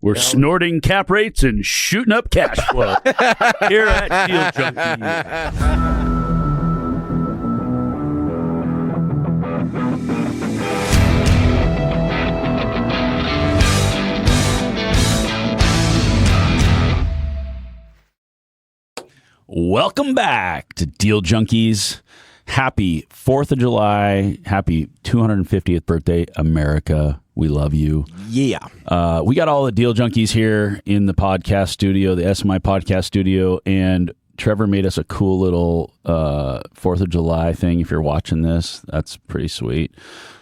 We're snorting cap rates and shooting up cash flow here at Deal Junkies. Welcome back to Deal Junkies. Happy 4th of July. Happy 250th birthday, America. We love you. Yeah. We got all the Deal Junkies here in the podcast studio, the SMI podcast studio, and Trevor made us a cool little 4th of July thing. If you're watching this, that's pretty sweet.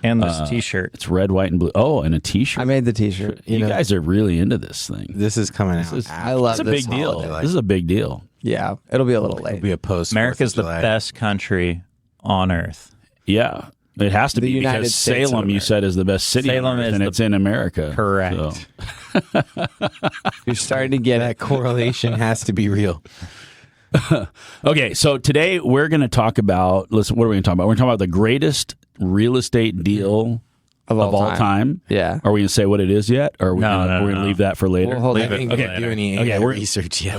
And this T-shirt. It's red, white, and blue. Oh, and a T-shirt. I made the T-shirt. You guys are really into this thing. This is coming out. I love It's a this big deal. holiday. This is a big deal. Yeah, it'll be a little late. It'll be a post. America's the 4th of July. best country on earth. Yeah. It has to The be United because States of Salem, you America. said, is the best city Salem on earth, is and the- it's in America. Correct. So. You're starting to get That it. correlation has to be real. Okay, so today we're going to talk about, listen, what are we going to talk about? We're going to talk about the greatest real estate deal Of all time. Yeah. Are we going to say what it is yet? Or are we No, gonna, no, we're going to no. leave that for later? We'll hold Leave it. it. We Okay, didn't do any okay, we're- research yet.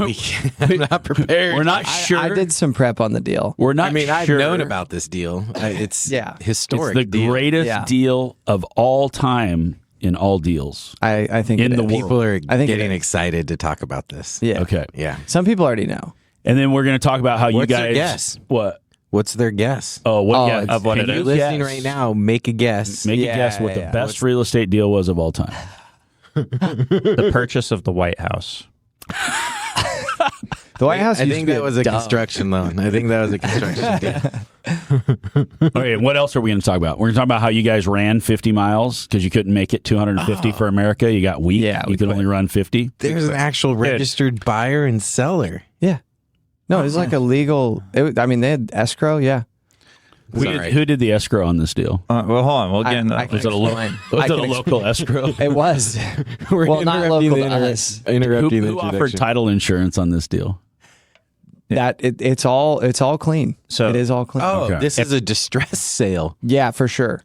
I'm not prepared. We're not sure. I did some prep on the deal. We're not I mean, I've sure. known about this deal. It's Yeah. historic. It's the deal. greatest Yeah. deal of all time in all deals. I think In it the is. world. People are I think it getting is. excited to talk about this. Yeah. Okay. Yeah. Some people already know. And then we're going to talk about how you What's guys. their guess? What? What's their guess? Oh, what? Oh, yeah, it's- Of what can it you is. Listening guess? right now, make a guess. Make a Yeah, guess what the yeah. best real estate deal was of all time. The purchase of the White House. The White House. I used think to be that was a dumb. construction loan. I think that was a construction deal. Okay, what else are we going to talk about? We're going to talk about how you guys ran 50 miles because you couldn't make it 250 for America. You got weak. Yeah, you we could quit. only run 50. There's an actual registered buyer and seller. Yeah. No, it was like a legal. I mean, they had escrow. Yeah. Who did the escrow on this deal? Well, hold on. We'll get into I that. can Was it a, lo- explain. was I it a can local escrow? It was. We're Well, not interrupting local the to us. interrupting the Who offered introduction. title insurance on this deal? That it's all clean. So- it is all clean. Oh, Okay. this is a distress sale. Yeah, for sure.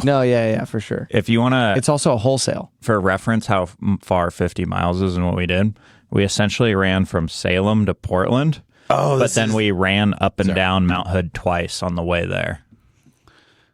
No, yeah, for sure. If you want to, It's also a wholesale. for reference, how far 50 miles is and what we did, we essentially ran from Salem to Portland. Oh, But then we ran up and down Mount Hood twice on the way there.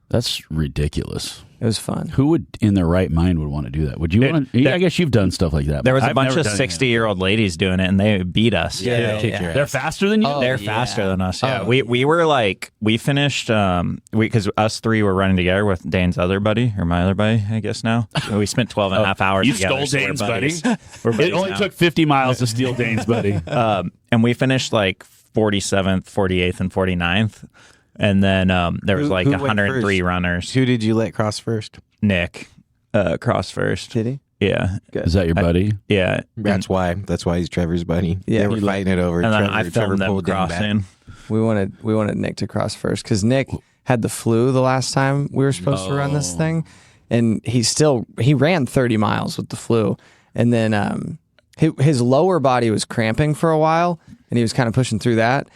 That's ridiculous. It was fun. Who would, in their right mind, would want to do that? Would you Dude, want? I that- guess you've done stuff like that. There but was a I've bunch never of done 60-year-old ladies doing it, and they beat us. Yeah, kick yeah. your They're ass. faster than you. Oh, They're yeah. faster than us. Yeah, Oh. we were like, we finished because us three were running together with Dane's other buddy, or my other buddy, I guess now. We spent 12 and a half hours You together. stole so we're Dane's buddies. buddy. We're buddies It only now. took 50 miles to steal Dane's buddy. And we finished like 47th, 48th, and 49th. And then there was like who went 103 first? runners. Who did you let cross first? Nick cross first. Did he? Yeah. Is that your buddy? Yeah. That's why. That's why he's Trevor's buddy. Yeah. They were fighting it over. And then Trevor, I Trevor filmed them pulled Dan back. crossing. We wanted Nick to cross first because Nick had the flu the last time we were supposed to run this thing, and he ran 30 miles with the flu, and then his lower body was cramping for a while, and he was kind of pushing through that.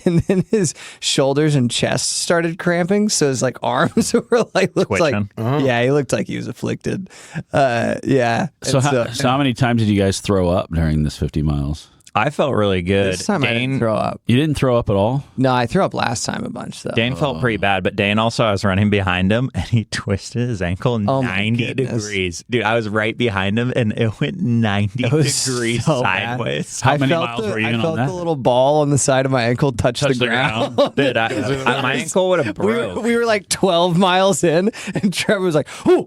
And then his shoulders and chest started cramping, so his like arms were like looked Twitching. like yeah, he looked like he was afflicted. Yeah. So And how many times did you guys throw up during this 50 miles? I felt really good. this time I didn't throw up. You didn't throw up at all? No, I threw up last time a bunch though. Dane felt pretty bad, but Dane also, I was running behind him and he twisted his ankle Oh my 90 goodness. degrees. Dude, I was right behind him and it went 90 was degrees so bad. sideways. How many felt miles the, were you I in felt on that? the little ball on the side of my ankle touch the ground. Dude, my ankle would have broke. We were like 12 miles in, and Trevor was like, should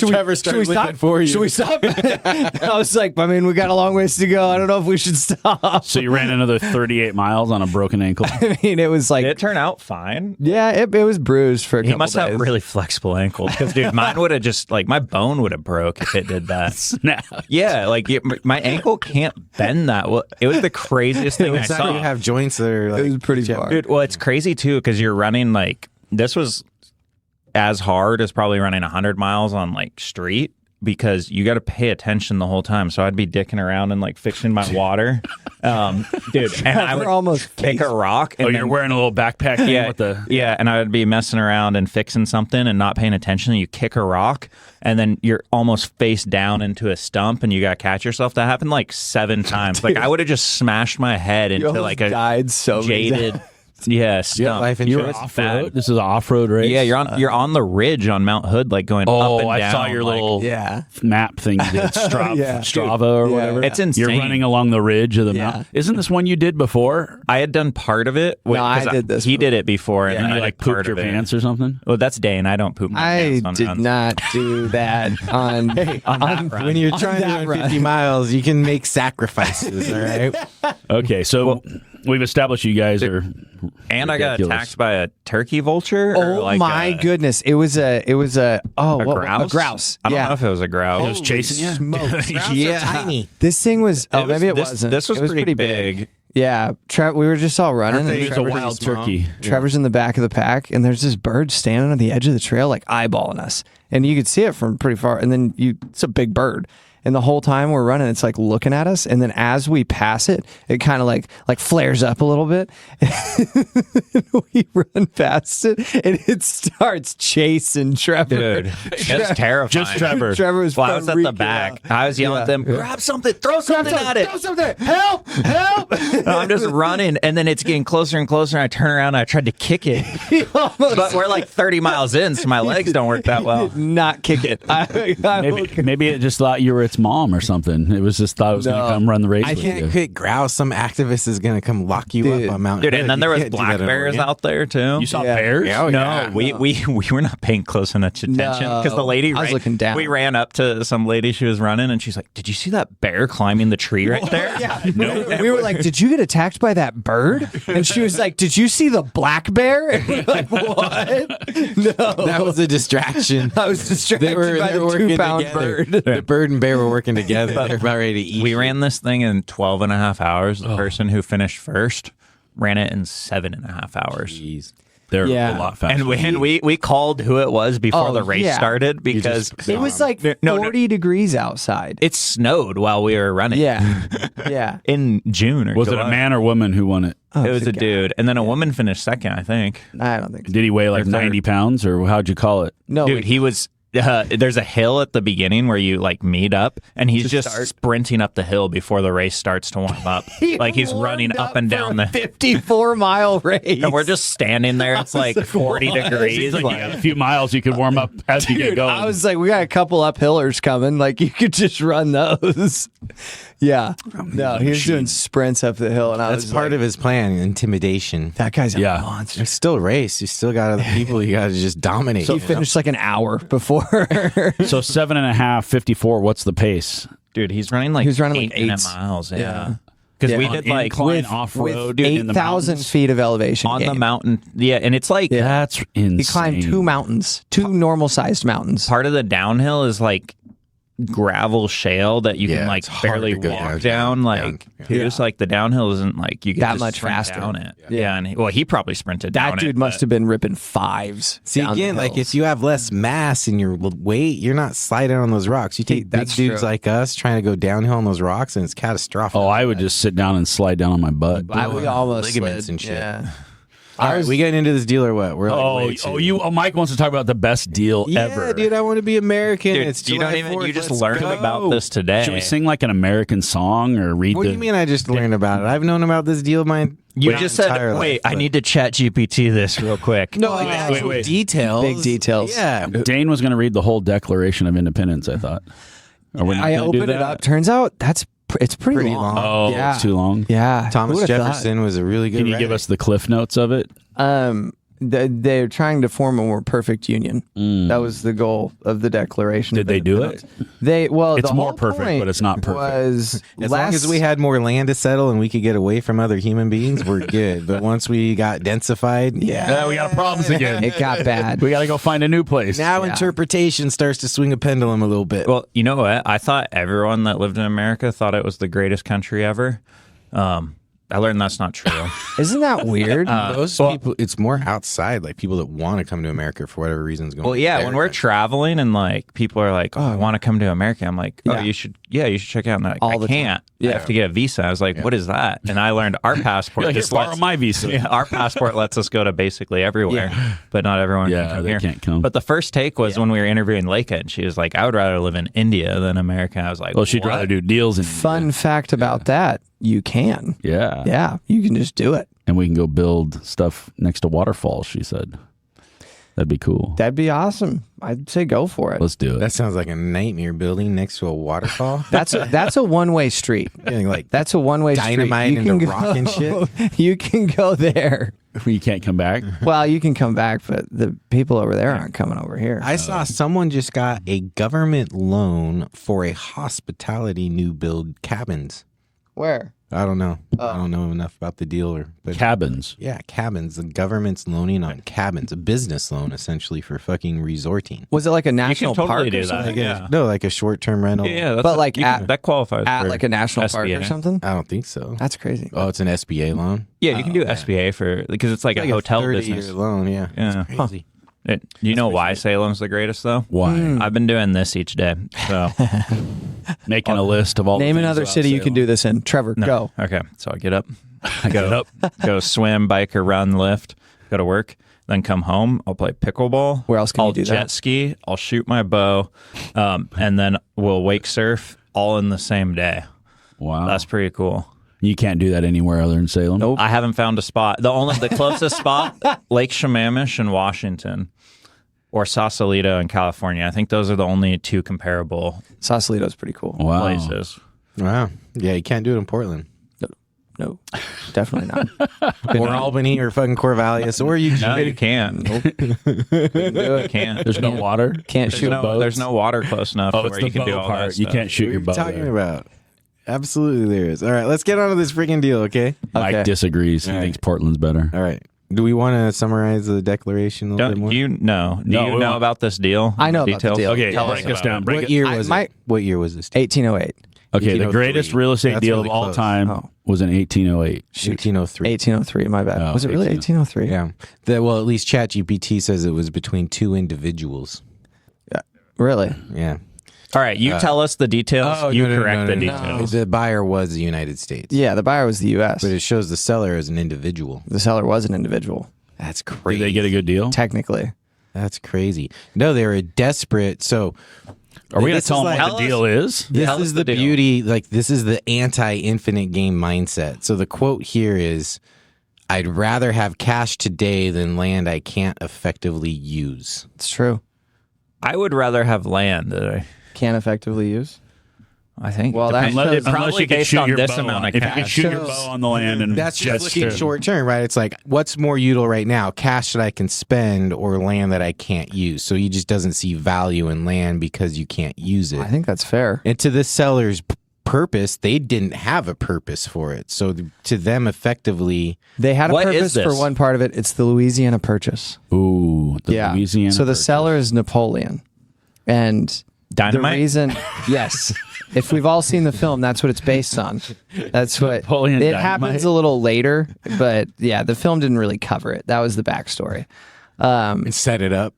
Trevor we started stop? looking for you. Should we stop? And I was like, I mean, we got a long ways to go. I don't know if we should stop. So you ran another 38 miles on a broken ankle? I mean, it was like, Did it turn out fine? yeah, it was bruised for a He couple must days. have really flexible ankles because, dude, mine would have just, like, my bone would have broke if it did that. Snap. Yeah, like, my ankle can't bend that well. It was the craziest thing I It's not saw. you have joints that are like. It was pretty far. Dude, well, it's crazy too because you're running like this was as hard as probably running 100 miles on like street, because you got to pay attention the whole time. So I'd be dicking around and like fixing my water, dude. And I would almost pick a rock. And you're wearing a little backpack thing with the and I would be messing around and fixing something and not paying attention. And you kick a rock, and then you're almost face down into a stump, and you got to catch yourself. That happened like 7 times. Like I would have just smashed my head into like a died so many jaded. Yeah, stump. life You're insurance. off-road. This is an off-road race. Yeah, you're on the ridge on Mount Hood, like going up and I down. saw your like, little Yeah. map thing you did, Strava or whatever. It's insane. You're running along the ridge of the mountain. Isn't this one you did before? I had done part of it. No, I did this He before. did it before, and And I you did like part pooped your of it. pants or something? Well, that's Dane. I don't poop my I pants on did runs. not do that on When you're trying to that run 50 miles, you can make sacrifices, all right? Okay, so we've established you guys are. And I got ridiculous. attacked by a turkey vulture. or Oh like my a, goodness! It was a a grouse. A grouse. I don't yeah. know if it was a grouse. It was chasing you? Smokes. Yeah. Tiny. This thing was. Oh, maybe it this, wasn't. This was, it was pretty big. Yeah, we were just all running. Aren't they and It was a Trevor's wild small. turkey. Trevor's in the back of the pack, and there's this bird standing on the edge of the trail, like eyeballing us, and you could see it from pretty far. And then it's a big bird, and the whole time we're running, it's like looking at us. And then as we pass it, it kind of like flares up a little bit. We run past it, and it starts chasing Trevor. Dude, it's terrifying. Just Trevor. Trevor was. Well, I was at the freaking back. out. I was yelling at them, grab something, throw something at it. Throw something! Help! Help! And I'm just running, and then it's getting closer and closer, and I turn around and I tried to kick it. But we're like 30 miles in, so my legs don't work that well. Not kick it. Maybe it just thought you were its mom or something. It was just thought it was going to come run the race I with can't you. quit grouse. Some activist is going to come lock you Dude. up on Mount Dude, Hood. and then there You was can't do black that in bears Oregon. out there, too. You saw Yeah. bears? Yeah, oh, No, yeah. we were not paying close enough attention because the lady I was looking down. We ran up to some lady, she was running, and she's like, "Did you see that bear climbing the tree right there?" We were like, "Did you get attacked by that bird?" And she was like, "Did you see the black bear?" And we're like, "What?" No, That was a distraction. I was distracted They were by the working 2-pound together. bird. The bird and bear were working together. They're about ready to eat. We you. ran this thing in 12 and a half hours. The person who finished first ran it in 7.5 hours. Jeez. They're Yeah. a lot faster. And we called who it was before Oh, the race yeah. started because It was like No, 40 degrees outside. it snowed while we were running. Yeah, yeah. In June or Was it July. a man or woman who won it? It was it's a a guy. dude. And then a woman finished second, I think. I don't think so. Did he weigh like Or third. 90 pounds or how'd you call it? No, Dude, he was. There's a hill at the beginning where you like meet up, and he's just start. sprinting up the hill before the race starts to warm up. Like he's running warmed up and for down a the. 54-mile race. And we're just standing there. It's like 40 degrees. It's like you got a few miles you could warm up as you get going. I was like, we got a couple uphillers coming. Like, you could just run those. Yeah. No, he was doing sprints up the hill, and I That's was part like, of his plan, intimidation. that guy's a Yeah. monster. It's still a race. You still got other people you got to just dominate. He finished like an hour before. so 7.5, 54. What's the pace? Dude, he's running like He was running like 8 minute eights. miles. Yeah. Yeah. Because Yeah. we On did like incline off-road with in the 8,000 mountains? feet of elevation. on the gain. mountain. Yeah. And it's like That's insane. He climbed 2 mountains, 2 normal-sized mountains. part of the downhill is like gravel shale that you Yeah, can like it's hard barely to go walk down. down. Like Down. here's like the downhill isn't like you can That just much sprint faster. down it. Yeah, and he probably sprinted That down dude it, must but- have been ripping 5s. See, down the again, like hills. if you have less mass in your weight, you're not sliding on those rocks. You take big That's dudes true. like us trying to go downhill on those rocks, and it's catastrophic. Oh, I would just sit down and slide down on my butt. we almost ligaments slid. and shit. Yeah. All right, we getting into this deal or what? We're like, way too- Mike wants to talk about the best deal yeah, ever. dude, I want to be American. Dude, It's you July don't even 4th. you just Let's learned go. about this today. Should we sing like an American song or read What the do you mean? I just learned about it. I've known about this deal my You my just said, entire "Wait, life, I but- need to chat GPT this real quick." No, Wait, like actual wait. details, Big details. Yeah, Dane was going to read the whole Declaration of Independence, I thought. Are we not I gonna do opened it that? up. Turns out it's pretty, Pretty long. long. Oh, Yeah. it's too long. Yeah. Thomas Who would've Jefferson was a really good. Can you give writer. us the cliff notes of it? thought? They're trying to form a more perfect union. That was the goal of the Declaration. Did of they do Independence. It's It's more perfect, but it's not perfect. Was As long as we had more land to settle and we could get away from other human beings, we're good. But once we got densified, Yeah, we got problems again. it got bad. We got to go find a new place. now interpretation starts to swing a pendulum a little bit. Well, you know what? I thought everyone that lived in America thought it was the greatest country ever. I learned that's not true. Isn't that weird? Those people, it's more outside, like people that want to come to America for whatever reasons. Going Well, yeah, there. when we're traveling and like people are like, "Oh, I want to come to America," I'm like, "Oh, you should check it out." And they're like, All I the time. can't. I have to get a visa. I was like, "What is that?" And I learned our passport. Like, just borrow lets- my visa. Yeah, our passport lets us go to basically everywhere, but not everyone Yeah, can come they here. can't come. But the first take was when we were interviewing Leica, and she was like, "I would rather live in India than America." I was like, Well, she'd "What?" rather do deals in Fun fact about that, you can. Yeah. Yeah, you can just do it. And we can go build stuff next to waterfalls, she said. That'd be cool. That'd be awesome. I'd say go for it. Let's do it. That sounds like a nightmare building next to a waterfall. That's a one-way street. Getting like That's a one-way street. dynamite You into can rock and shit. You can go there. You can't come back. Well, you can come back, but the people over there aren't coming over here. I saw someone just got a government loan for a hospitality new build cabins. Where? I don't know. I don't know enough about the deal, but Cabins. yeah, cabins. The government's loaning on cabins, a business loan essentially for fucking resorting. Was it like a national totally park do or that. something? Yeah. No, like a short-term rental. Yeah, that's But like that qualifies At for like a national park or SBA. something? I don't think so. That's crazy. Oh, it's an SBA loan. Yeah, you can do SBA for because it's like a hotel 30-year business. loan. Yeah, Yeah. It's crazy. Do you know why Salem's the greatest though? Why? I've been doing this each day. So Making a list of all the Name things another about city you can Salem. do this in. Trevor, go. okay, so I get up, I got it up. go swim, bike, or run, lift, go to work, then come home. I'll play pickleball. Where else can I'll you do that? jet ski. I'll shoot my bow, and then we'll wake surf all in the same day. Wow. That's pretty cool. You can't do that anywhere other than Salem? Nope. I haven't found a spot. The closest spot, Lake Sammamish in Washington, or Sausalito in California. I think those are the only two comparable Sausalito's pretty cool. Wow. places. Wow. Yeah, you can't do it in Portland No, definitely not. or Albany or fucking Corvallis or Eugene. No, you can't. You can't. There's no water? Can't shoot boats. There's no water close enough Oh, to it's where the you can do boat all part. that You stuff. can't shoot What your are you bow talking there. about? Absolutely there is. All right, let's get on to this freaking deal, okay? Mike Okay. disagrees. He All right. thinks Portland's better. All right. Do we want to summarize the declaration a little bit Don't more? do you know? Do No, you we know want- about this deal? I know about the Details? deal. Okay, Tell break us us about down. it. Break What it. year was it? What year was this? 1808. Okay, the 1803. greatest real estate That's deal really of all close. time Oh. was in 1808. 1803. 1803, my bad. Oh, Was it really 1803? Yeah. Well, at least ChatGPT says it was between two individuals. Really? Yeah. All right, you tell us the details. You correct the no. details. The buyer was the United States. Yeah, the buyer was the U.S. But it shows the seller as an individual. The seller was an individual, That's Did crazy. they get a good deal? technically. That's crazy. No, they were desperate. So Are we going this to tell is them like- what the deal is? This Tell us is the the deal. beauty, like this is the anti-infinite game mindset. So the quote here is, I'd rather have cash today than land I can't effectively use. It's true. I would rather have land. Can't effectively use. I think. Well, that Depends- shows- it's probably you can based shoot on your this bow amount on- of if you can cash. shoot your Shows- bow on the land and That's just looking to- short term, right? It's like, what's more util right now, cash that I can spend or land that I can't use? So he just doesn't see value in land because you can't use it. I think that's fair. And to the seller's purpose, they didn't have a purpose for it. So to them, effectively, They had a What is purpose for this? one part of it. It's the Louisiana Purchase. Ooh, the Yeah. Louisiana. So the Purchase. seller is Napoleon. And Dynamite? the reason, yes. If we've all seen the film, that's what it's based on. That's what Napoleon it Dynamite? happens a little later, but yeah, the film didn't really cover it. That was the backstory. set it up.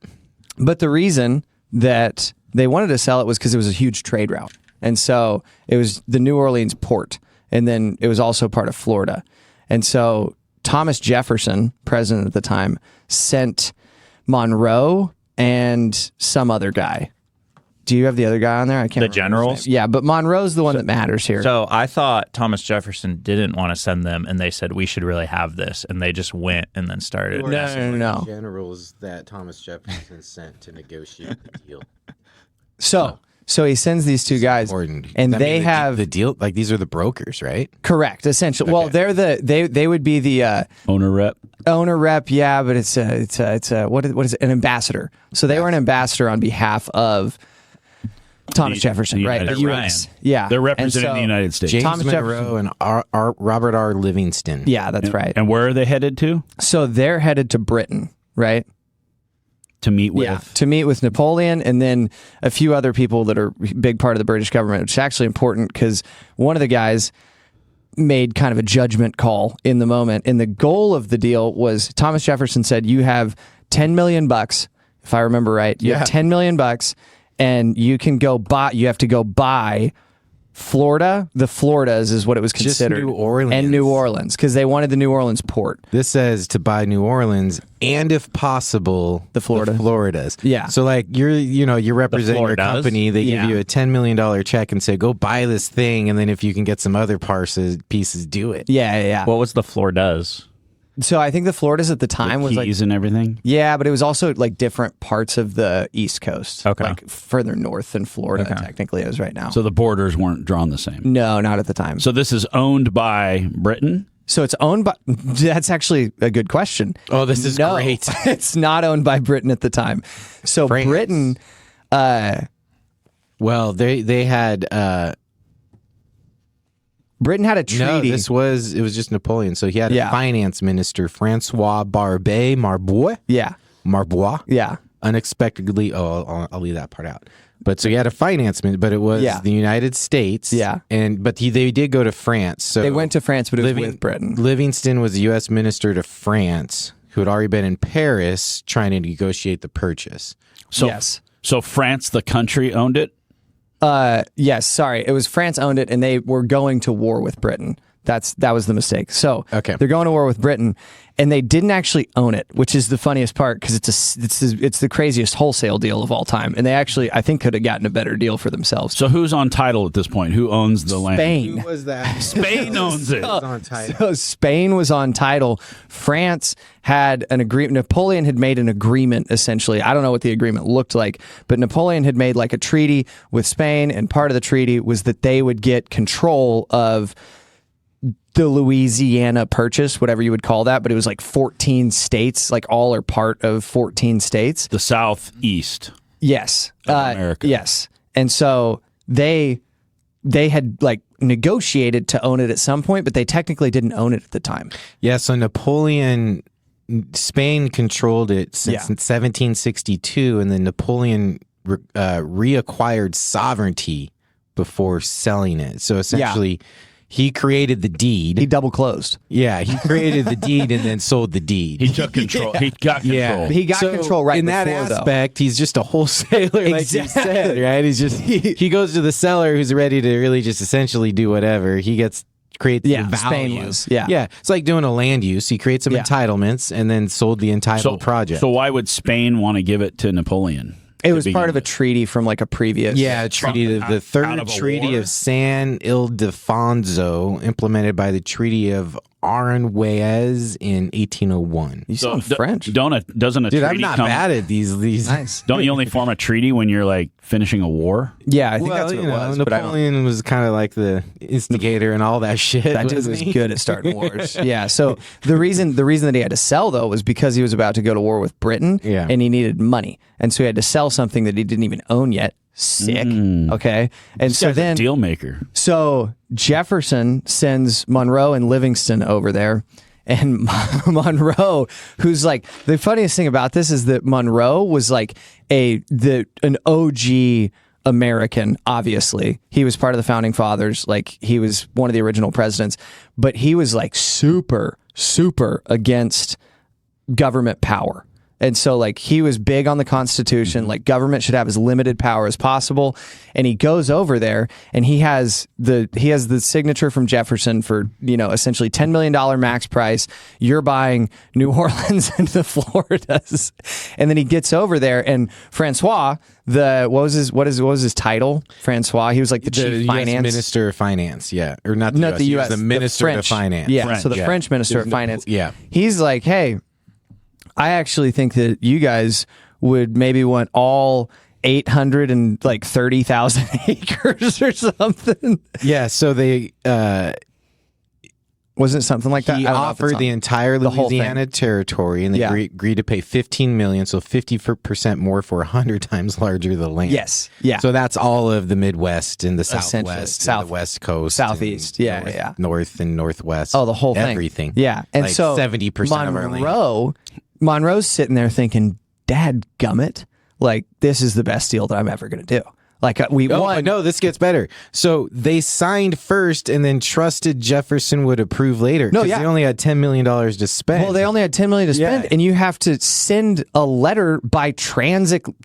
But the reason that they wanted to sell it was because it was a huge trade route. And so it was the New Orleans port. And then it was also part of Florida. And so Thomas Jefferson, president at the time, sent Monroe and some other guy. Do you have the other guy on there? I can't remember his generals? name. Yeah, but Monroe's the one that matters here. So I thought Thomas Jefferson didn't want to send them, and they said we should really have this, and they just went and then started. No. Generals that Thomas Jefferson sent to negotiate the deal. So he sends these two guys, Important. and I mean, they have the deal. Like these are the brokers, right? correct essentially. Well, they're they would be the owner rep. owner rep, yeah, but it's a what is it? An ambassador. So they were an ambassador on behalf of Thomas The- Jefferson, the right? United The U.S. States. Yeah, They're And representing so- the United States. James Thomas Monroe and Robert R. Livingston. Yeah, that's right. And where are they headed to? So they're headed to Britain, right? To meet with. Yeah, to meet with Napoleon and then a few other people that are a big part of the British government, which is actually important because one of the guys, made kind of a judgment call in the moment. And the goal of the deal was Thomas Jefferson said, you have $10 million, if I remember right. You have $10 million and you can go buy, you have to go buy Florida. The Floridas is what it was considered. Just New Orleans. And New Orleans, because they wanted the New Orleans port. This says to buy New Orleans and, if possible, The Floridas. Yeah. So like you're representing your Floridas? company. They give you a $10 million check and say, go buy this thing. And then if you can get some other pieces, do it. Yeah. What was the floor does? So I think the Floridas at the time was like, Keys and everything. yeah, but it was also like different parts of the East Coast. Okay. Like further north than Florida technically is right now. So the borders weren't drawn the same. No, not at the time. So this is owned by Britain. So it's owned by, that's actually a good question. Oh, this is great. It's not owned by Britain at the time. So France. Britain, Well, they had Britain had a no. treaty. It was just Napoleon. So he had Yeah. a finance minister, Francois Marbois. Yeah. Yeah. Unexpectedly, I'll leave that part out. But so he had a finance minister, but it was the United States. Yeah. But they did go to France. So They went to France, but it was with Britain. Livingston was the U.S. minister to France, who had already been in Paris trying to negotiate the purchase. So, Yes. So France, the country, owned it. Yes, sorry. It was France owned it and they were going to war with Britain. That was the mistake. So they're going to war with Britain, and they didn't actually own it, which is the funniest part because it's the craziest wholesale deal of all time. And they actually, I think, could have gotten a better deal for themselves. So who's on title at this point? Who owns the land? Spain. Who was that? Spain owns it. on title. So Spain was on title. France had an agreement. Napoleon had made an agreement, essentially. I don't know what the agreement looked like, but Napoleon had made like a treaty with Spain, and part of the treaty was that they would get control of the Louisiana Purchase, whatever you would call that, but it was like 14 states, like all are part of 14 states. The Southeast. Yes. America. Yes. And so they had like negotiated to own it at some point, but they technically didn't own it at the time. Yeah, so Spain controlled it since 1762, and then Napoleon reacquired sovereignty before selling it. So essentially, he created the deed. He double closed. Yeah, he created the deed and then sold the deed. He took control. He got control. Yeah. He got control right in that before, aspect, he's just a wholesaler, like you said, right? He's just he goes to the seller who's ready to really just essentially do whatever. He creates the value. Spain was. Yeah. Yeah. It's like doing a land use. He creates some entitlements and then sold the entitled project. So why would Spain want to give it to Napoleon? It was part of a treaty from like a previous. Yeah, treaty the third out of a treaty war? of San Ildefonso, implemented by the Treaty of Aranjuez in 1801. You sound French. Doesn't a Dude, treaty I'm not come? bad at these. Nice. Don't you only form a treaty when you're like finishing a war? Yeah, I think that's what it was. But Napoleon was kind of like the instigator and all that shit. that dude was good at starting wars. Yeah. So the reason that he had to sell though was because he was about to go to war with Britain. Yeah. And he needed money, and so he had to sell something that he didn't even own yet. Sick. Okay. And This so guy's a then deal maker. So Jefferson sends Monroe and Livingston over there. And Monroe, who's like, the funniest thing about this is that Monroe was like an OG American, obviously. He was part of the founding fathers. Like, he was one of the original presidents. But he was like super, super against government power. And so like he was big on the Constitution, like government should have as limited power as possible. And he goes over there and he has the signature from Jefferson for, essentially $10 million max price. You're buying New Orleans and the Floridas. And then he gets over there and Francois, what was his title? Francois, he was like the chief finance US Minister of Finance, yeah. Or not the US, the Minister of Finance. Yeah, French, so the French Minister of Finance. Yeah. He's like, hey, I actually think that you guys would maybe want all 830,000 acres or something. Yeah, so they Wasn't it something like that? he I don't know if it's offered on- the entire the whole Louisiana territory, and they agreed to pay $15 million, so 50% more for 100 times larger the land. Yes. Yeah. So that's all of the Midwest and the Essentially. Southwest, and the West Coast, Southeast. and Yeah. North and Northwest. Oh, the whole thing. everything. Yeah. And like so 70% of our land. Monroe's sitting there thinking, Dad gummit, like this is the best deal that I'm ever going to do. Like we won. No, this gets better. So they signed first and then trusted Jefferson would approve later. No, 'cause yeah. they only had $10 million to spend. Well, they only had $10 million to spend, Yeah. and you have to send a letter by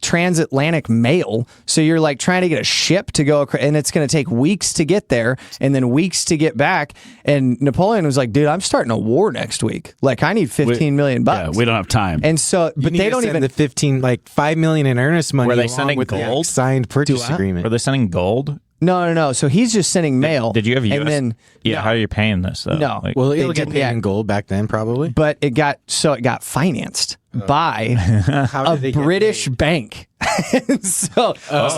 transatlantic mail. So you're like trying to get a ship to go, and it's going to take weeks to get there, and then weeks to get back. And Napoleon was like, "Dude, I'm starting a war next week. Like, I need $15 million bucks." Yeah, we don't have time. And so, but they don't even. the 15, like $5 million in earnest money. Were they along sending with the gold? signed purchase agreement? Were they sending gold? No. So he's just sending mail. Did you have US? And then Yeah, how are you paying this though? No. Like, Well, They it'll get did- paid yeah. in gold back then, probably. but it got financed by How a did they get British paid? bank. so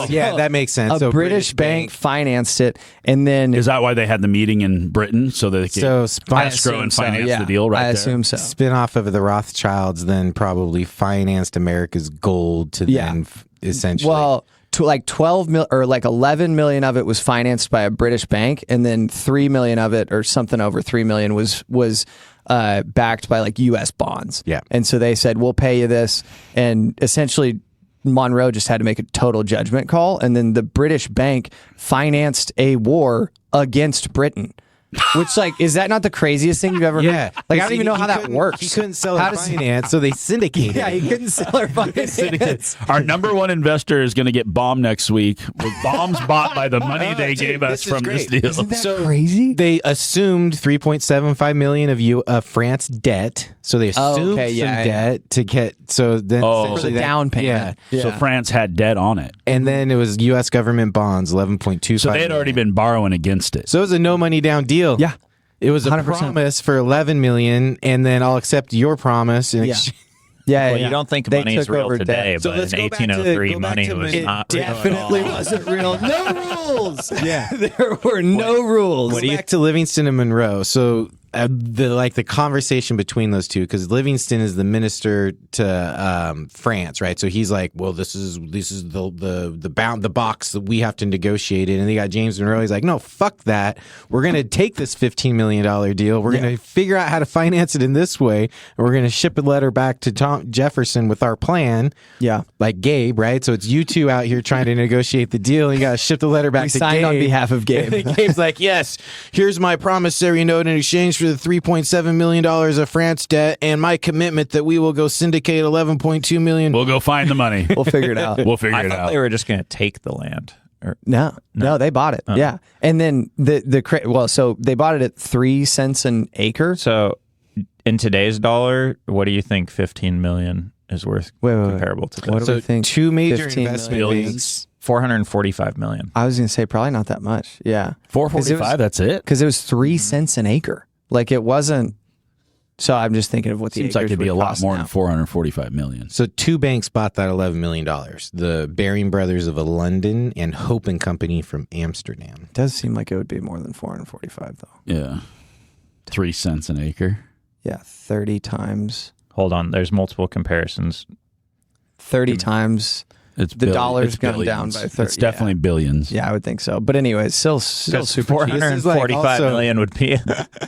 Yeah, that makes sense. a So British bank financed it, and then Is that why they had the meeting in Britain so that they could So escrow and finance the deal right I there? assume so. spin-off of the Rothschilds then probably financed America's gold to Yeah. then essentially. Well, to like 12 mil or like 11 million of it was financed by a British bank, and then 3 million of it, or something over 3 million, was backed by like U.S. bonds. Yeah. And so they said, "We'll pay you this," and essentially Monroe just had to make a total judgment call, and then the British bank financed a war against Britain. Which, like, is that not the craziest thing you've ever yeah. heard? Like, I don't even know how that works. He couldn't sell How her does- finance, so they syndicated Yeah, it. he couldn't sell her finance. Our number one investor is going to get bombed next week with bombs bought by the money they gave us this is from this great. deal. Isn't that crazy? They assumed 3.75 million of France debt, so they assumed okay, yeah, some yeah. debt to get. So then Oh. essentially For the that- down payment. Yeah. So France had debt on it. And then it was U.S. government bonds, 11.25. So they had already been borrowing against it. So it was a no money down deal. Yeah. It was a 100%. promise for 11 million, and then I'll accept your promise. In Yeah. exchange. Yeah, Well, you don't think They money is took real over today, debt. So but let's in go back to- 1803, go back money to was it not real at definitely all. wasn't real. No rules. Yeah, there were no rules. Go back to Livingston and Monroe. So the conversation between those two, because Livingston is the minister to France, right? So he's like, well, this is the box that we have to negotiate in, and they got James Monroe. He's like, no, fuck that. We're gonna take this $15 million deal. We're gonna figure out how to finance it in this way, and we're gonna ship a letter back to Tom Jefferson with our plan. Yeah. Like Gabe, right? So it's you two out here trying to negotiate the deal, and you gotta ship the letter back We to signed Gabe. on behalf of Gabe. And then Gabe's like, yes, here's my promissory note in exchange for the $3.7 million of France debt and my commitment that we will go syndicate $11.2 million. We'll go find the money. We'll figure it out. We'll figure I it thought out. they were just going to take the land. Or, No, they bought it. Yeah, and then so they bought it at 3 cents an acre. so, in today's dollar, what do you think 15 million is worth Wait. comparable to What this? do we think? two major 15 investment million. banks. 445 million. I was going to say probably not that much. Yeah, 445, that's it? because it was 3 cents an acre. Like it wasn't. So I'm just thinking of what the Seems like acres it'd be would a lot cost more now. than 445 million. So two banks bought that $11 million. The Baring Brothers of London and Hope and Company from Amsterdam. It does seem like it would be more than 445 though. Yeah. 3 cents an acre. Yeah, 30 times. Hold on, there's multiple comparisons. 30 times. It's The dollar's it's gone billions. down by 30, It's definitely billions. Yeah, I would think so. But anyway, it's still super cheap. 445 million would be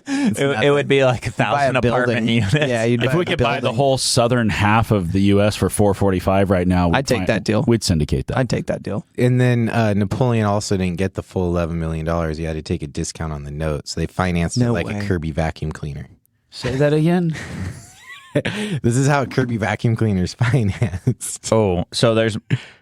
it would be like Buy a 1,000 apartment building. units. Yeah, you'd If buy we a could buy the building. whole southern half of the U.S. for 445 right now, I'd take that deal. We'd syndicate that. I'd take that deal. And then Napoleon also didn't get the full $11 million. He had to take a discount on the note. So they financed it No like way. a Kirby vacuum cleaner. Say that again. This is how a Kirby vacuum cleaner is financed. Oh, so there's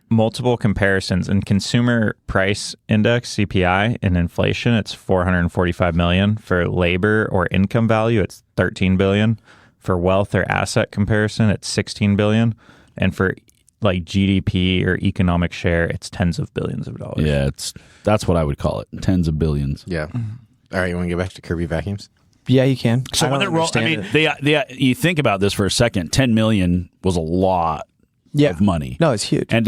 multiple comparisons in consumer price index CPI and inflation. It's 445 million for labor or income value. It's 13 billion for wealth or asset comparison. It's 16 billion, and for like GDP or economic share, it's tens of billions of dollars. Yeah, that's what I would call it. Tens of billions. Yeah. All right, you want to get back to Kirby vacuums? Yeah, you can. So I when don't they're rolling, I understand mean, it. you think about this for a second. 10 million was a lot of money. No, it's huge. And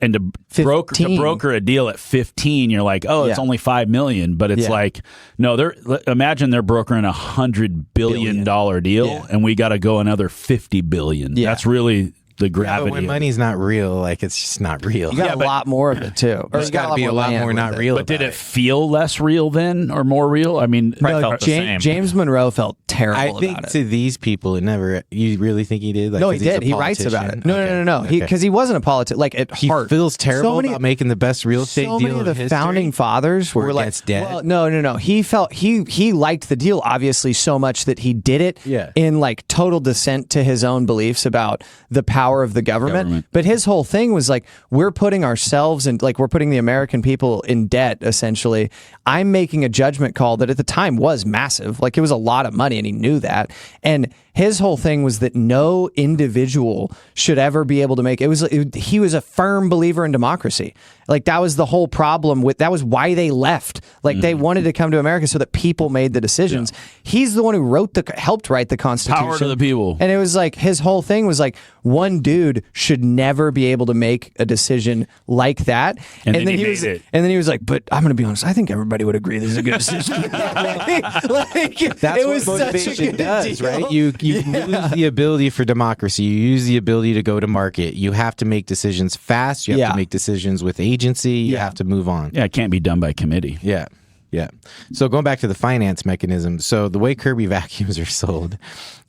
to 15. broker a deal at 15, you're like, oh, it's Yeah. only 5 million, but it's Yeah. like, no, imagine they're brokering $100 billion deal, Yeah. and we got to go another 50 billion. Yeah. That's really the Yeah, gravity. but when of it. money's not real, like it's just not real. You got a lot more of it too. Or There's you got got to be a lot land more with not it. real. But did about it feel less real then, or more real? I mean, Probably felt the same. James Monroe felt terrible I think about it. to these people, it never. You really think he did? Like, No, 'cause he he's a did. He writes about it. politician? No. Okay. Because he wasn't a politician. Like at He heart, feels terrible so many, about making the best real estate so deal many of the in history? founding fathers were like, against debt? well, no. He felt he liked the deal obviously so much that he did it in like total dissent to his own beliefs about the power of the government. But his whole thing was like, we're putting ourselves in, like we're putting the American people in debt essentially. I'm making a judgment call that at the time was massive. Like it was a lot of money and he knew that. And his whole thing was that no individual should ever be able to make he was a firm believer in democracy. Like that was the whole problem with that was why they left. Like they wanted to come to America so that people made the decisions. He's the one who helped write the Constitution. Power to the people. And it was like his whole thing was like one dude should never be able to make a decision like that. And then he he made was it. and then he was like, but I'm going to be honest, I think everybody would agree this is a good decision. That's it was what such a motivation good does, deal. right? You lose the ability for democracy. You use the ability to go to market. You have to make decisions fast. You have to make decisions with agency. You have to move on. yeah, it can't be done by committee. Yeah. Yeah. So going back to the finance mechanism, so the way Kirby vacuums are sold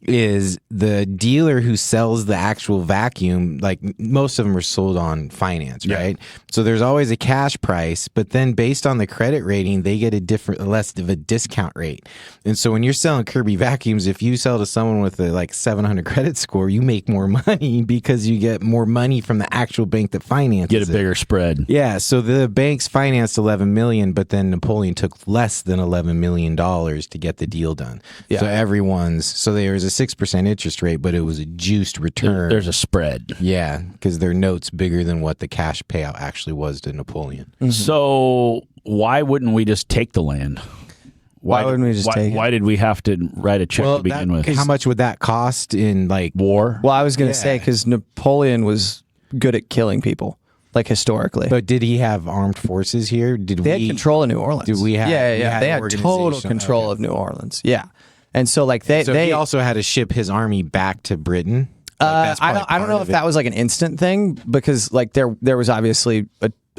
is the dealer who sells the actual vacuum, like most of them are sold on finance, right? So there's always a cash price, but then based on the credit rating, they get less of a discount rate. And so when you're selling Kirby vacuums, if you sell to someone with a like 700 credit score, you make more money because you get more money from the actual bank that finances Get a bigger spread. Yeah, so the banks financed $11 million, but then Napoleon took less than $11 million to get the deal done. Yeah. So there was a 6% interest rate, but it was a juiced return. There's a spread. Yeah, because their note's bigger than what the cash payout actually was to Napoleon. So why wouldn't we just take the land? Why wouldn't we just take it? Why did we have to write a check to begin with? How much would that cost in like War? Well, I was going to say because Napoleon was good at killing people, like historically. But did he have armed forces here? They had control of New Orleans. Did we have? Yeah. They had total organization? control of New Orleans. Yeah, and so like they he also had to ship his army back to Britain. Like, I don't know if that was like an instant thing because like there was obviously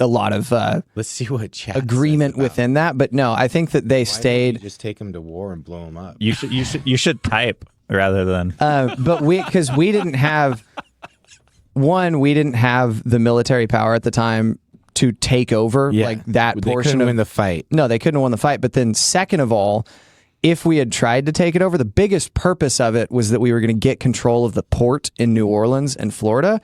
a lot of Let's see what chat agreement says about within that, but no, I think that they Why stayed. don't you just take him to war and blow him up. You should type rather than. But because we didn't have the military power at the time to take over like that they portion couldn't of win the fight. No, they couldn't have won the fight. But then second of all, if we had tried to take it over, the biggest purpose of it was that we were going to get control of the port in New Orleans and Florida.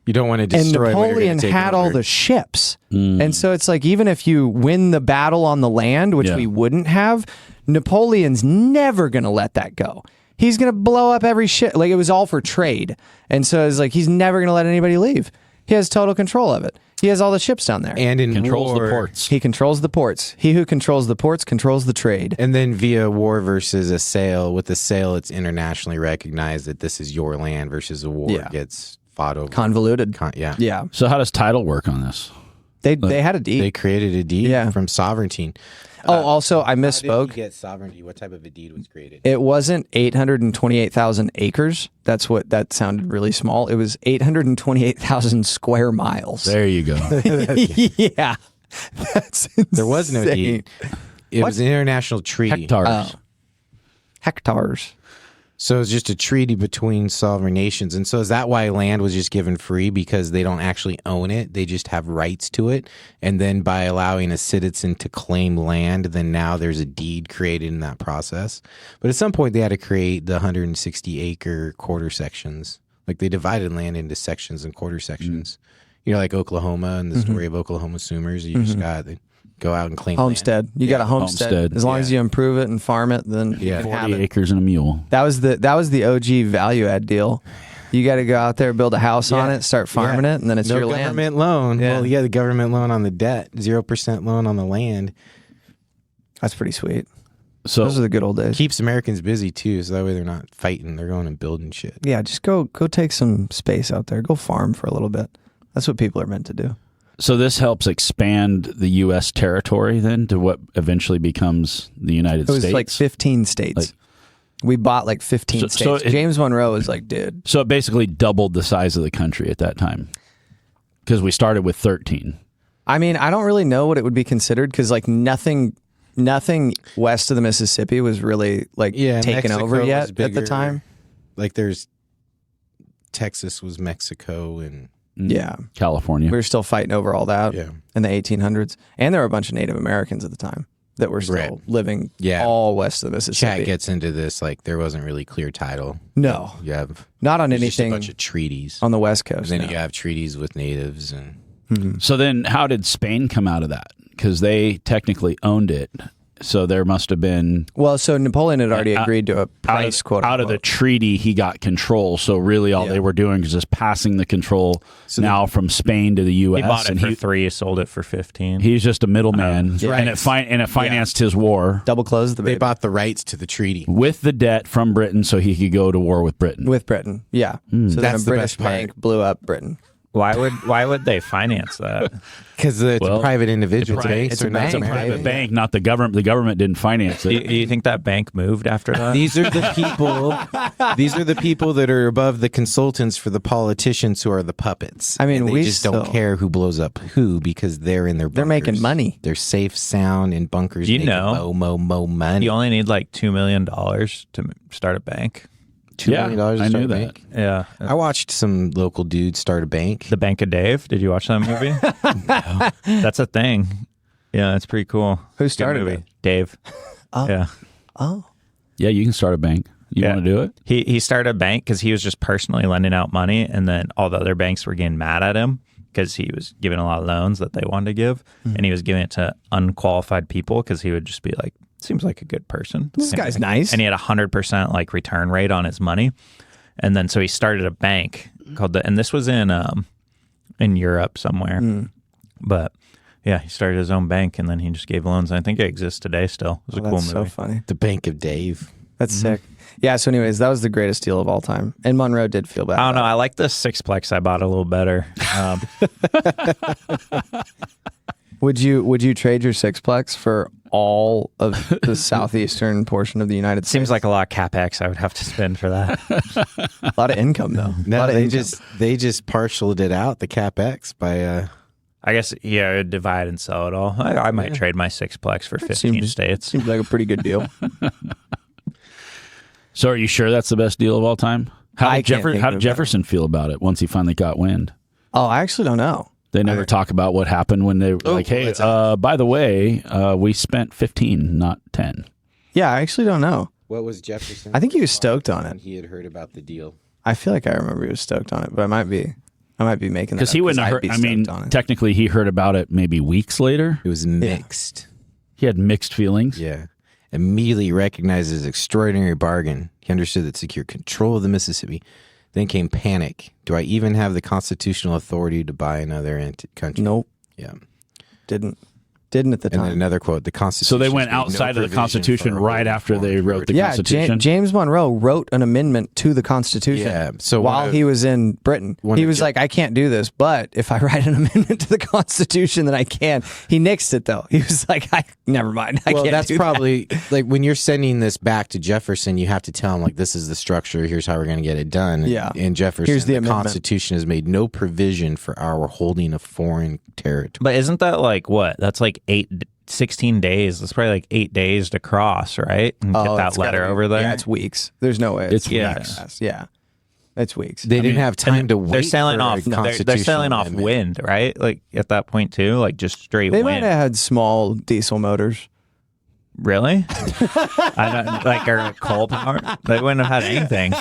You don't want to And destroy. Napoleon had all the ships. And so it's like, even if you win the battle on the land, which we wouldn't have, Napoleon's never going to let that go. He's going to blow up every ship. Like it was all for trade. And so it's like, he's never going to let anybody leave. He has total control of it. He has all the ships down there. and in Controls war, the ports. He controls the ports. He who controls the ports controls the trade. And then via war versus a sale, with the sale, it's internationally recognized that this is your land versus a war gets fought over. Convoluted. Yeah. Yeah. So how does title work on this? They had a deed. They created a deed from sovereignty. Also, I How did misspoke. you get sovereignty? What type of a deed was created? It wasn't 828,000 acres. That sounded really small. It was 828,000 square miles. There you go. Yeah. That's insane. There was no deed. It was an international treaty. Hectares. Hectares. So it's just a treaty between sovereign nations. And so is that why land was just given free? Because they don't actually own it. They just have rights to it. And then by allowing a citizen to claim land, then now there's a deed created in that process. But at some point they had to create the 160 acre quarter sections. Like they divided land into sections and quarter sections. You know, like Oklahoma and the story of Oklahoma Soomers. You just got to go out and claim Homestead. You got a homestead. homestead. As long as you improve it and farm it, then you can 40 have it. acres and a mule. That was the OG value add deal. You got to go out there, build a house on it, start farming it, and then it's no your land. government loan. Yeah. Well, yeah, the government loan on the debt, 0% loan on the land. That's pretty sweet. So Those are the good old days. Keeps Americans busy too, so that way they're not fighting. They're going and building shit. Yeah, just go take some space out there. Go farm for a little bit. That's what people are meant to do. So this helps expand the U.S. territory then to what eventually becomes the United It was States? like 15 states. We bought like 15 states. James Monroe was like, dude. So it basically doubled the size of the country at that time because we started with 13. I mean, I don't really know what it would be considered because like nothing west of the Mississippi was really like taken Mexico over yet was bigger. at the time. Like there's Texas was Mexico and California. We were still fighting over all that Yeah. in the 1800s. And there were a bunch of Native Americans at the time that were still living all west of the Mississippi. Chat gets into this like there wasn't really clear title. No. You have not on just anything a bunch of treaties. on the west coast. And then you have treaties with natives and So then how did Spain come out of that? Because they technically owned it. So there must have been... Well, so Napoleon had already agreed to a price, quote out of the treaty, he got control. So really all they were doing is just passing the control from Spain to the U.S. He bought it for 3, sold it for 15. He's just a middleman. And it financed his war. Double closed the baby. they bought the rights to the treaty. With the debt from Britain so he could go to war with Britain. With Britain, yeah. So then That's a the British best part. bank blew up Britain. Why would they finance that? Because it's a private individual. It's a It's a bank, private right? bank, not the government. The government didn't finance Do it. you think that bank moved after that? These are the people. These are the people that are above the consultants for the politicians who are the puppets. I mean, And they we just still- don't care who blows up who because they're in their. They're bunkers. making money. They're safe, sound in bunkers. You making know. mo money. You only need like $2 million to start a bank. $2 million to I start knew a that. bank. Yeah. I watched some local dude start a bank. The Bank of Dave. Did you watch that movie? That's a thing. Yeah, it's pretty cool. Who Good started movie. it? Dave. Oh. Yeah. Oh. Yeah, you can start a bank. You want to do it? He started a bank because he was just personally lending out money, and then all the other banks were getting mad at him because he was giving a lot of loans that they wanted to give, and he was giving it to unqualified people because he would just be like, seems like a good person. This guy's nice. And he had 100% like return rate on his money. And then so he started a bank called and this was in Europe somewhere. But yeah, he started his own bank and then he just gave loans. And I think it exists today still. It was a cool That's movie. so funny. The Bank of Dave. That's sick. Yeah, so anyways, that was the greatest deal of all time. And Monroe did feel bad. I don't know. I like the sixplex I bought a little better. Would you trade your sixplex for all of the southeastern portion of the United States? Seems like a lot of capex I would have to spend for that. a lot of income though. a No, lot of they income. just partialed it out the capex by. I guess, yeah, I'd divide and sell it all. I might trade my sixplex for 15 states. Seems like a pretty good deal. So are you sure that's the best deal of all time? How I did, can't think how of did it. Jefferson feel about it once he finally got wind? Oh, I actually don't know. They never talk about what happened when they were like, hey, by the way, we spent 15, not 10. Yeah, I actually don't know. What was Jefferson? I think he was stoked on it. He had heard about the deal. I feel like I remember he was stoked on it, but I might be making that Because up he wouldn't have I'd heard. be I mean, stoked on it. technically, he heard about it maybe weeks later. It was mixed. He had mixed feelings. Yeah. Immediately recognized his extraordinary bargain. He understood that secure control of the Mississippi. Then came panic. Do I even have the constitutional authority to buy another country? Nope, Yeah. didn't at the And then time. another quote: the Constitution. So they went outside of the Constitution right after they wrote the Constitution. James Monroe wrote an amendment to the Constitution. Yeah, so while he was in Britain, he was like, "I can't do this, but if I write an amendment to the Constitution, then I can." He nixed it though. He was like, "Never mind. I Well, can't." that's do probably like when you're sending this back to Jefferson, you have to tell him like this is the structure. Here's how we're going to get it done. Yeah. And Jefferson, Here's the amendment. Constitution has made no provision for our holding a foreign territory. But isn't that like what? That's like 16 days. That's probably like 8 days to cross, right? And get that it's letter gotta be- over there. Yeah, it's weeks. There's no way. It's Yeah. weeks. Yeah, it's weeks. They didn't have time to wait. They're sailing for a off. They're constitutional sailing off amendment. wind, right? Like at that point too, like just straight They wind. might have had small diesel motors. Really? I don't, like or coal power? They wouldn't have had anything.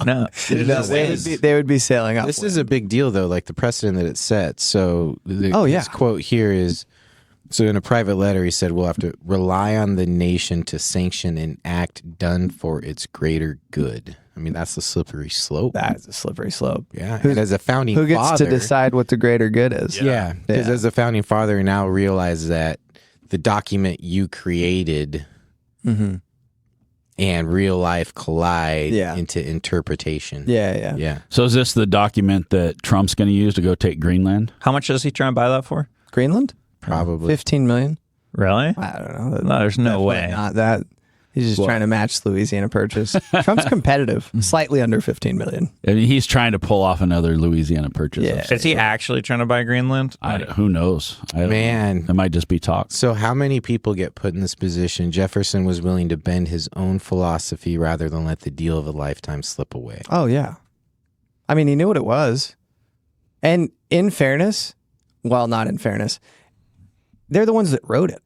No. They would be sailing up. This is a big deal, though, like the precedent that it sets. So, his quote here is so in a private letter, he said, we'll have to rely on the nation to sanction an act done for its greater good. I mean, that's the slippery slope. That's a slippery slope. Yeah. And as a founding Who gets father, to decide what the greater good is? Yeah. Because as a founding father, now realize that the document you created and real life collide into interpretation. Yeah. So is this the document that Trump's going to use to go take Greenland? How much does he try and buy that for? Greenland? Probably. 15 million? Really? I don't know. No, there's no Definitely way. Not that. He's just trying to match Louisiana Purchase. Trump's competitive, slightly under 15 million. I mean, he's trying to pull off another Louisiana Purchase. Yeah. Is he actually trying to buy Greenland? Who knows? It might just be talk. So how many people get put in this position? Jefferson was willing to bend his own philosophy rather than let the deal of a lifetime slip away. Oh, yeah. I mean, he knew what it was. And in fairness, well, not in fairness, they're the ones that wrote it.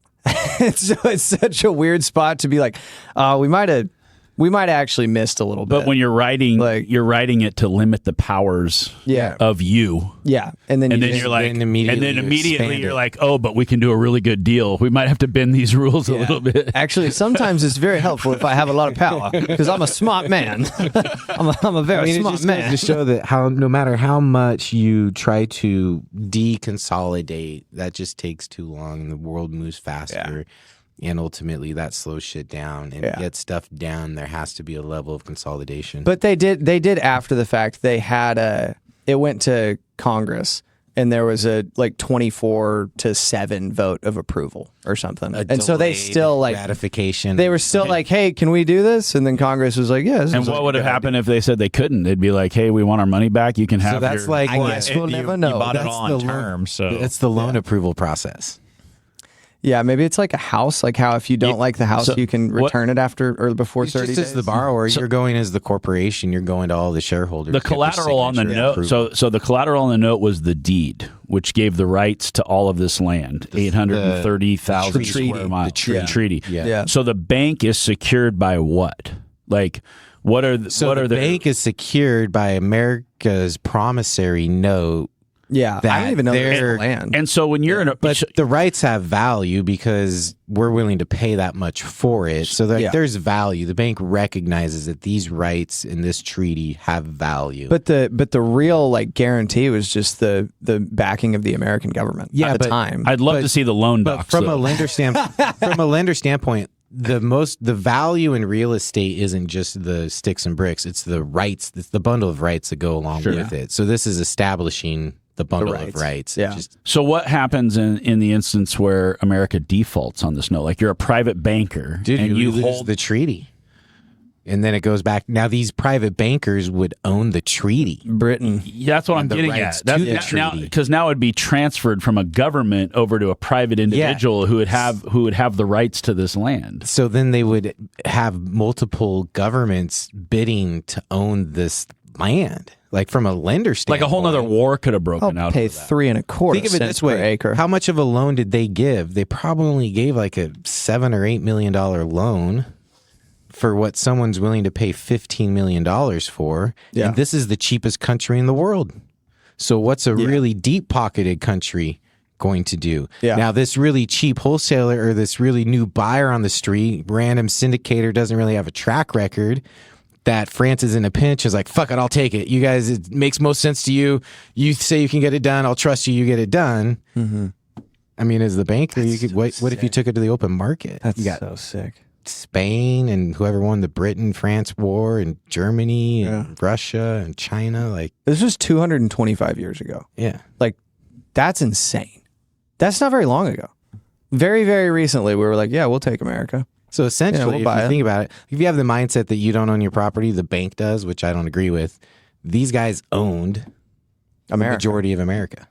So it's such a weird spot to be like, we might have actually missed a little bit. But when you're writing, you're writing it to limit the powers of you. Yeah. And then you're like, immediately you're it. like, oh, but we can do a really good deal. We might have to bend these rules a little bit. Actually, sometimes it's very helpful if I have a lot of power because I'm a smart man. I'm a very smart it just man. goes to show that no matter how much you try to deconsolidate, that just takes too long and the world moves faster. And ultimately, that slows shit down. And to get stuff down, there has to be a level of consolidation. But they did after the fact. They had it went to Congress, and there was a 24-7 vote of approval or something. And so they still ratification. They were still like, hey, can we do this? And then Congress was like, yes. And what would have happened if they said they couldn't? They'd be like, hey, we want our money back. You can have. So that's like, I guess we'll never know. You bought it That's all on term, so it's the loan approval process. Yeah, maybe it's like a house, like how if you don't like the house, you can return it after or before 30 days. Just as the borrower, you're going as the corporation, you're going to all the shareholders. The collateral on the note. So the collateral on the note was the deed, which gave the rights to all of this land, 830,000 square miles. The treaty. Yeah. So the bank is secured by what? Like, what are the bank is secured by America's promissory note. Yeah, I don't even know there's land. And so when you're in a... But the rights have value because we're willing to pay that much for it. So there's value. The bank recognizes that these rights in this treaty have value. But the real guarantee was just the backing of the American government at the time. I'd love to see the loan docs. From a lender standpoint, the value in real estate isn't just the sticks and bricks. It's the rights. It's the bundle of rights that go along with it. So this is establishing the bundle of rights. Yeah. So what happens in the instance where America defaults on this note? Like you're a private banker, dude, and you hold lose the treaty. And then it goes back. Now these private bankers would own the treaty. Britain. That's what I'm getting at. Because now it'd be transferred from a government over to a private individual who would have the rights to this land. So then they would have multiple governments bidding to own this land. Like from a lender standpoint, like a whole other war could have broken out. Pay 3.25 Think of it cents this way: per acre. How much of a loan did they give? They probably gave like a $7 or $8 million loan for what someone's willing to pay $15 million for. Yeah. And this is the cheapest country in the world. So what's a really deep pocketed country going to do? Yeah. Now this really cheap wholesaler or this really new buyer on the street, random syndicator, doesn't really have a track record. That France is in a pinch is like, fuck it, I'll take it. You guys, it makes most sense to you. You say you can get it done. I'll trust you. You get it done. Mm-hmm. I mean, as the banker, you could. What if you took it to the open market? That's so sick. Spain and whoever won the Britain-France war and Germany and Russia and China. Like this was 225 years ago. Yeah. Like that's insane. That's not very long ago. Very, very recently, we were like, yeah, we'll take America. So essentially, we'll if you think about it, if you have the mindset that you don't own your property, the bank does, which I don't agree with. These guys owned the majority of America.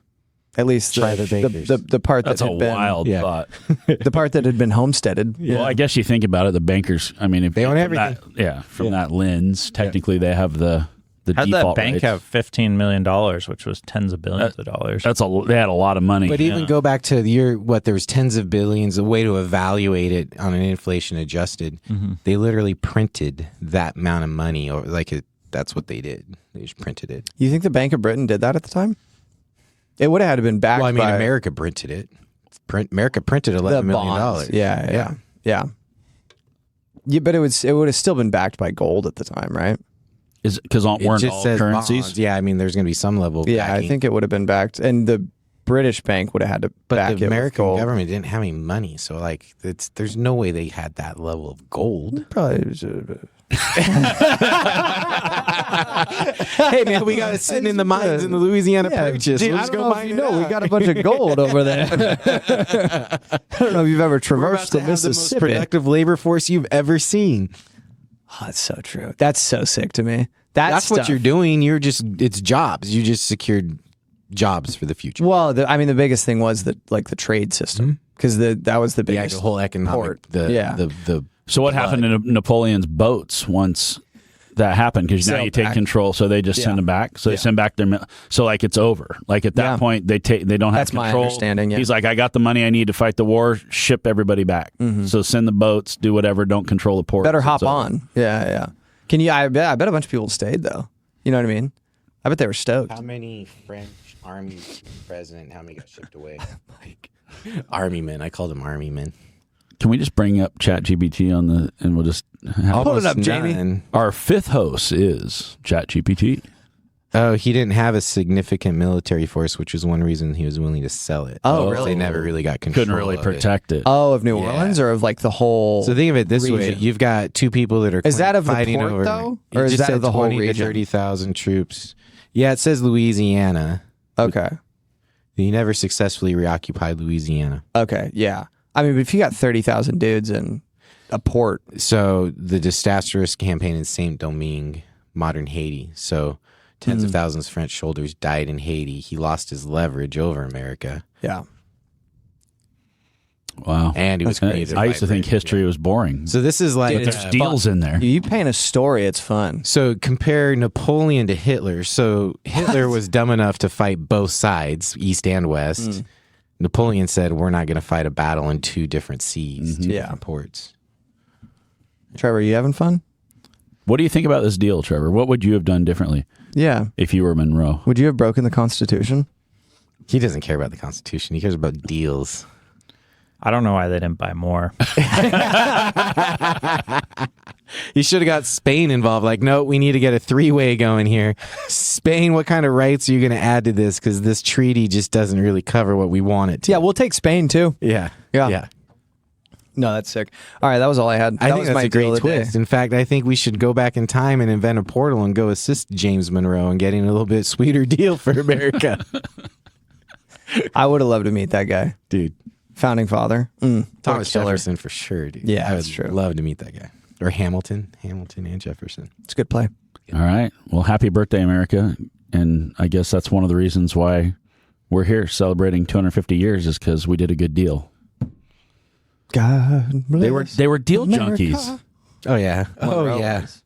At least the part that's that had been wild thought. The part that had been homesteaded. Well, I guess you think about it, the bankers. I mean, if they own everything. From that lens, technically they have the How'd default that bank rights. have $15 million, which was tens of billions of dollars? They had a lot of money. But even go back to there was tens of billions, a way to evaluate it on an inflation adjusted. Mm-hmm. They literally printed that amount of money, or that's what they did. They just printed it. You think the Bank of Britain did that at the time? It would have had to been backed. Well, I mean, by America printed it. America printed $11 million. Yeah. But it would have still been backed by gold at the time, right? Because weren't all currencies? Bonds. Yeah, I mean, there's going to be some level of backing. I think it would have been backed. And the British bank would have had to But back the it with American gold. government didn't have any money, so like there's no way they had that level of gold. Probably. Hey man, we got it sitting in the mines in the Louisiana Purchase. Dude, We'll I just don't go know if mine you it know, we out. got a bunch of gold over there. I don't know if you've ever We're about traversed to the have the most Mississippi. productive labor force you've ever seen. Oh, that's so true. That's so sick to me. That's what you're doing. It's jobs. You just secured jobs for the future. Well, the biggest thing was the trade system because that was the biggest The whole economic. port. So what happened to Napoleon's boats once that happened? Because now Sailed you take back. control, so they just send them back. So they send back so like it's over. Like at that point, they don't have That's my control. understanding, yeah. He's like, I got the money I need to fight the war. Ship everybody back. So send the boats, do whatever. Don't control the port. Better hop on. Yeah. Can you? I bet a bunch of people stayed though. You know what I mean? I bet they were stoked. How many French army president? How many got shipped away? Army men. I called them army men. Can we just bring up ChatGPT and we'll just have Pull it up, Jamie. none. Our fifth host is ChatGPT. Oh, he didn't have a significant military force, which was one reason he was willing to sell it. Oh, They really? never really got control. Couldn't really of protect it. Oh, of New Orleans or of like the whole? So think of it this way: region. you've got two people that are Is that of the fighting port, over, though? It Or is just that said of the whole 20 to region? 30,000 troops. Yeah, it says Louisiana. Okay. He never successfully reoccupied Louisiana. Okay. Yeah. I mean, if you got 30,000 dudes in a port, So the disastrous campaign in Saint Domingue, modern Haiti. So tens of thousands of French soldiers died in Haiti. He lost his leverage over America, yeah. Wow. and he was created. I used to by think Britain. history was boring. So this is like Dude, There's deals in there. You paint a story, it's fun. So compare Napoleon to Hitler. So Hitler was dumb enough to fight both sides, east and west. Napoleon said, "We're not going to fight a battle in two different seas, two Yeah. different ports." Trevor, you having fun? What do you think about this deal, Trevor? What would you have done differently Yeah. if you were Monroe? Would you have broken the Constitution? He doesn't care about the Constitution. He cares about deals. I don't know why they didn't buy more. He should have got Spain involved. Like, no, we need to get a three-way going here. Spain, what kind of rights are you going to add to this? Because this treaty just doesn't really cover what we want it to. Yeah, we'll take Spain too. Yeah. Yeah. Yeah. No, that's sick. All right, that was all I had. I That think was that's my a great deal of the day. twist. In fact, I think we should go back in time and invent a portal and go assist James Monroe in getting a little bit sweeter deal for America. I would have loved to meet that guy. Dude. Founding father. Thomas killer. Jefferson for sure, dude. Yeah, I would that's true. love to meet that guy. Or Hamilton and Jefferson. It's a good play. All right. Well, happy birthday, America. And I guess that's one of the reasons why we're here celebrating 250 years is because we did a good deal. God bless. They were deal America. junkies. Oh yeah. Monroe Oh yeah. was.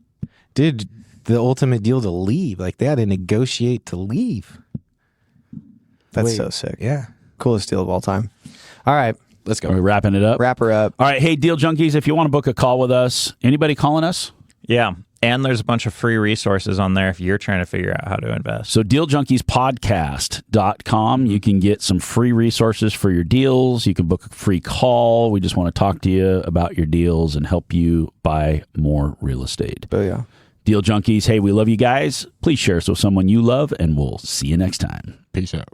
Dude, the ultimate deal to leave. Like they had to negotiate to leave. That's Wait, so sick. Yeah. Coolest deal of all time. All right, Let's go. Are we wrapping it up? wrap her up. All right. Hey, Deal Junkies, if you want to book a call with us, anybody calling us? Yeah. And there's a bunch of free resources on there if you're trying to figure out how to invest. So dealjunkiespodcast.com. You can get some free resources for your deals. You can book a free call. We just want to talk to you about your deals and help you buy more real estate. Booyah. Deal Junkies, hey, we love you guys. Please share us with someone you love, and we'll see you next time. Peace out.